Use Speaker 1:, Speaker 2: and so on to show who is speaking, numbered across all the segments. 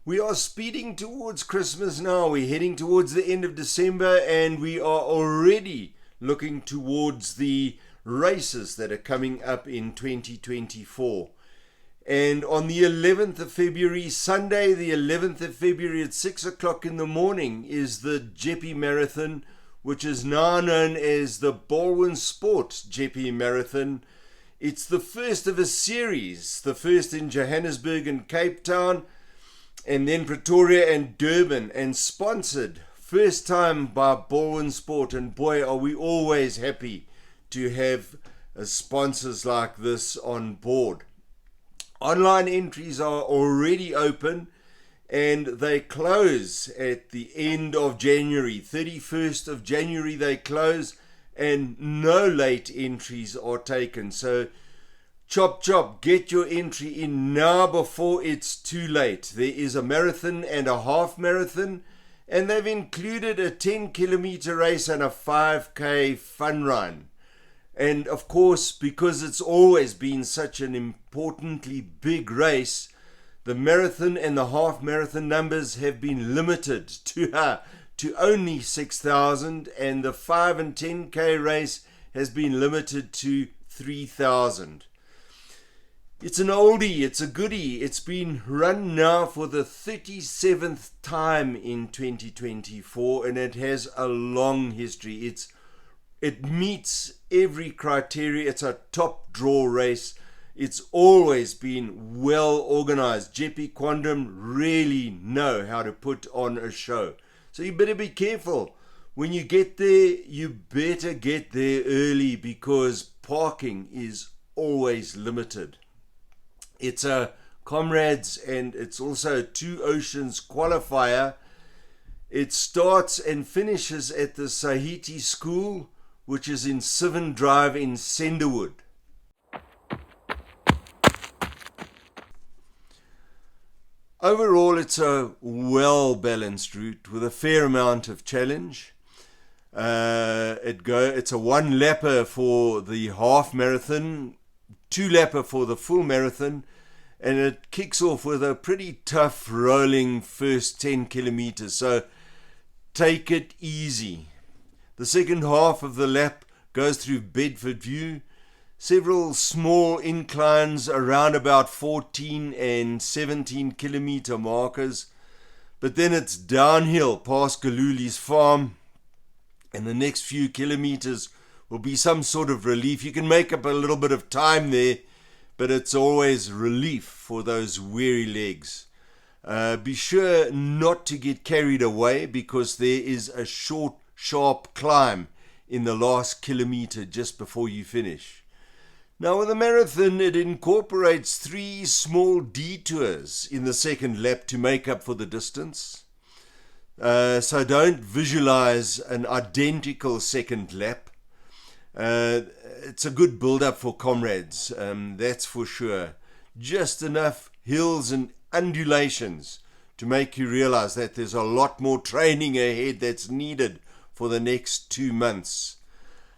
Speaker 1: We are speeding towards Christmas now. We're heading towards the end of December, and we are already looking towards the races that are coming up in 2024. And on the 11th of February, Sunday the 11th of February at 6 o'clock in the morning is the Jeppe Marathon, which is now known as the Balwin Sport Jeppe Marathon. It's the first of a series, the first in Johannesburg and Cape Town, and then Pretoria and Durban, and sponsored first time by Balwin Sport. And boy, are we always happy to have sponsors like this on board. Online entries are already open, and they close at the end of January. 31st of January they close, and no late entries are taken. So chop, get your entry in now before it's too late. There is a marathon and a half marathon, and they've included a 10 kilometre race and a 5k fun run. And of course, because it's always been such an importantly big race, the marathon and the half marathon numbers have been limited to only 6,000, and the 5 and 10k race has been limited to 3,000. It's an oldie, it's a goodie. It's been run now for the 37th time in 2024, and it has a long history. It meets every criteria. It's a top draw race. It's always been well organized. Jeppe Quantum really know how to put on a show. So you better be careful. When you get there, you better get there early, because parking is always limited. It's a Comrades, and it's also a Two Oceans qualifier. It starts and finishes at the Sahiti School, which is in Sivan Drive in Senderwood. Overall, it's a well-balanced route with a fair amount of challenge. It's a one-lapper for the half marathon, two-lapper for the full marathon, and it kicks off with a pretty tough rolling first 10 kilometers. So take it easy. The second half of the lap goes through Bedford View, several small inclines around about 14 and 17 kilometer markers, but then it's downhill past Galuli's farm, and the next few kilometers will be some sort of relief. You can make up a little bit of time there, but it's always relief for those weary legs. Be sure not to get carried away, because there is a short, sharp climb in the last kilometer just before you finish. Now, with a marathon, it incorporates 3 small detours in the second lap to make up for the distance. So don't visualize an identical second lap. It's a good build-up for Comrades, that's for sure. Just enough hills and undulations to make you realize that there's a lot more training ahead that's needed for the next 2 months.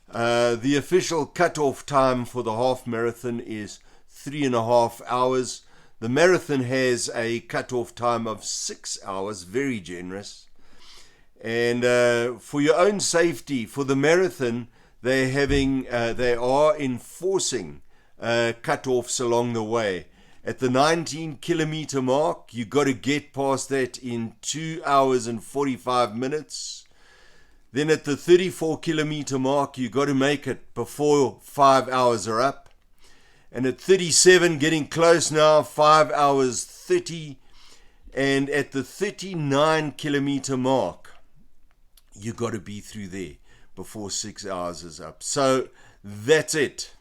Speaker 1: The official cut-off time for the half marathon is 3.5 hours. The marathon has a cut-off time of 6 hours, very generous. And for your own safety, for the marathon, they are enforcing cut-offs along the way. At the 19 kilometer mark, you got to get past that in 2 hours and 45 minutes. Then at the 34 kilometer mark, you got to make it before 5 hours are up. And at 37, getting close now, 5 hours 30. And at the 39 kilometer mark, you got to be through there before 6 hours is up. So that's it.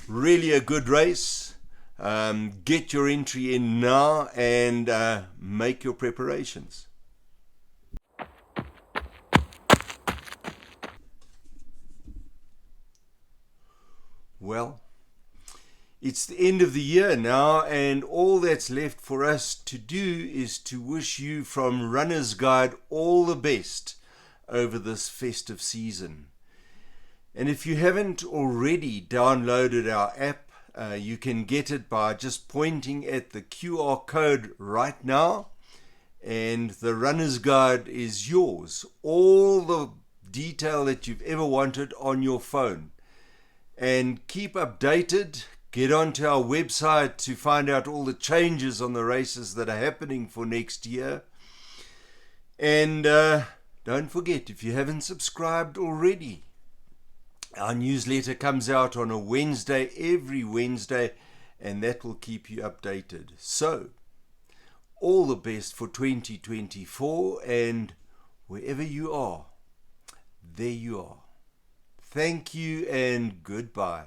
Speaker 1: Really a good race. Get your entry in now and make your preparations. Well, it's the end of the year now, and all that's left for us to do is to wish you from RunnersGuide all the best over this festive season. And if you haven't already downloaded our app, You can get it by just pointing at the QR code right now, and the runner's guide is yours. All the detail that you've ever wanted on your phone. And keep updated. Get onto our website to find out all the changes on the races that are happening for next year. And don't forget, if you haven't subscribed already, our newsletter comes out on a Wednesday, every Wednesday, and that will keep you updated. So, all the best for 2024, and wherever you are, there you are. Thank you and goodbye.